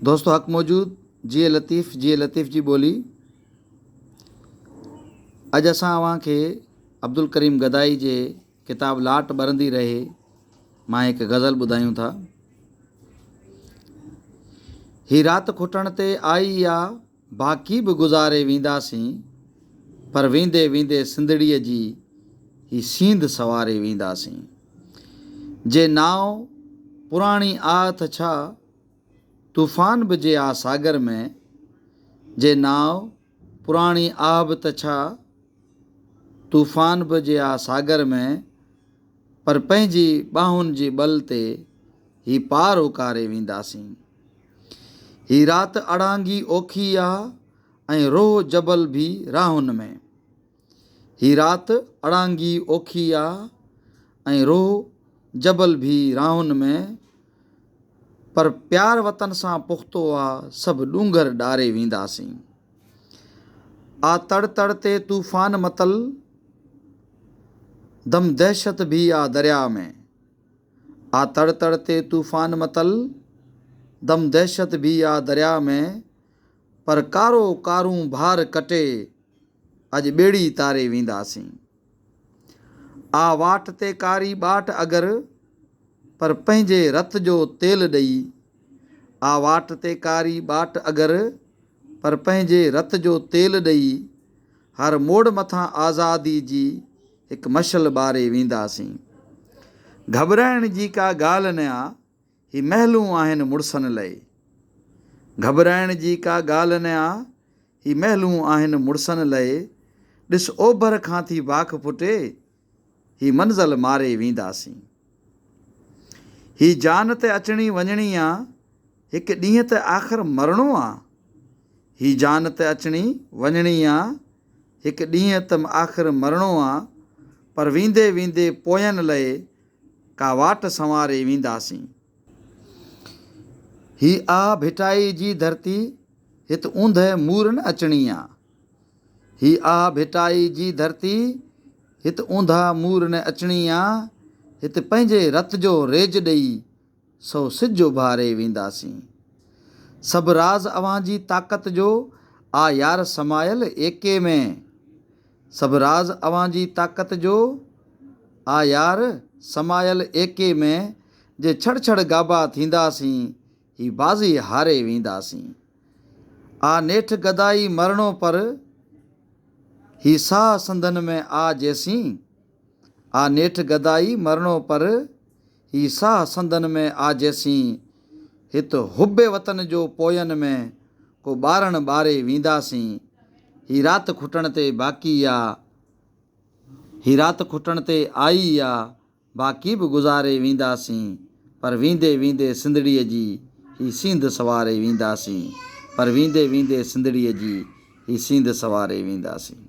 दोस्तों हक़ मौजूद जी लतीफ़ जी ॿोली। अॼु असां अव्हांखे अब्दुल करीम गदाई जे किताब लाट ॿरंदी रहे मां हिकु गज़ल ॿुधायूं था। ही रात खुटण ते आई या बाक़ी बि गुज़ारे वेंदासीं, पर वेंदे वेंदे सिंधड़ीअ जी ही सींध सवारे वेंदासीं। जे नाव पुराणी आथ छा तूफ़ान बि जे आ सागर में, जे नाव पुराणी आब त छा तूफ़ान बि जे आ सागर में, पर पंहिंजी ॿाहुनि जी ॿल ते ही पार उकारे वेंदासीं। ही रात अड़ांगी ओखी आ ऐं रोह जबल भी राहुनि में। ही रात अड़ांगी ओखी आ ऐं रोह जबल भी राहुनि में, पर प्यार वतन सां पुख़्तो आ सभु ॾूंगर ॾारे वेंदासीं। आ तड़ तड़ ते तूफ़ान मतल दम दहशत भी आ दरिया में। आ तड़ तड़ ते तूफ़ान मतल दम दहशत भी आ दरिया में, पर कारो कारूं भार कटे अॼु ॿेड़ी तारे वेंदासीं। आ वाट ते कारी ॿाट अगरि, पर पंहिंजे रत जो तेल ॾेई। आ वाट ते कारी ॿाट अगरि, पर पंहिंजे रत जो तेल ॾेई, हर मोड़ मथां आज़ादी जी हिकु मशल ॿारे वेंदासीं। घबराइण जी का ॻाल्हि न आ, ही महलूं आहिनि मुड़सनि लाइ। घबराइण जी का ॻाल्हि न आ, ही महलूं आहिनि मुड़सनि लाइ। ॾिस ओभर खां थी वाख फुटे, ही मंज़ल मारे वेंदासीं। ही जान ते अचणी वञणी आ, हिकु ॾींहुं त आख़िर मरणो आ। ही जान ते अचणी वञणी आ, हिकु ॾींहुं त आख़िर मरणो आ, पर वेंदे वेंदे पोयनि लाइ का वाट संवारे वेंदासीं। ही आ भिटाई जी धरती, हित ऊंदहि मूर न अचणी आ। ही आ भिटाई जी धरती, हित ऊंधा मूर न अचणी आ। हित पंहिंजे रत जो रेज ॾेई सो सिज उभारे वेंदासीं। सभु राज़ अव्हां जी ताक़त जो आ यार समायल एके में। सभु राज़ अव्हां जी ताक़त जो आ यार समायल एके में। जे छड़ छड़ गाबा थींदासीं, ही बाज़ी हारे वेंदासीं। आ नेठि गदाई मरणो पर, ही साह संदन में आ जेसीं। आ नेठि गदाई मरणो पर, ही साह संदन में आ जेसीं। हित हुब्बे वतन जो पोयनि में को ॿारण ॿारे वेंदासीं। ही रात खुटण ते बाक़ी आ, ही रात खुटण ते आई आ, बाक़ी बि गुज़ारे वेंदासीं, पर वेंदे वेंदे सिंधड़ीअ जी ही सींध सवारे वेंदासीं। पर वेंदे वेंदे सिंधड़ीअ जी ही सींध सवारे वेंदासीं।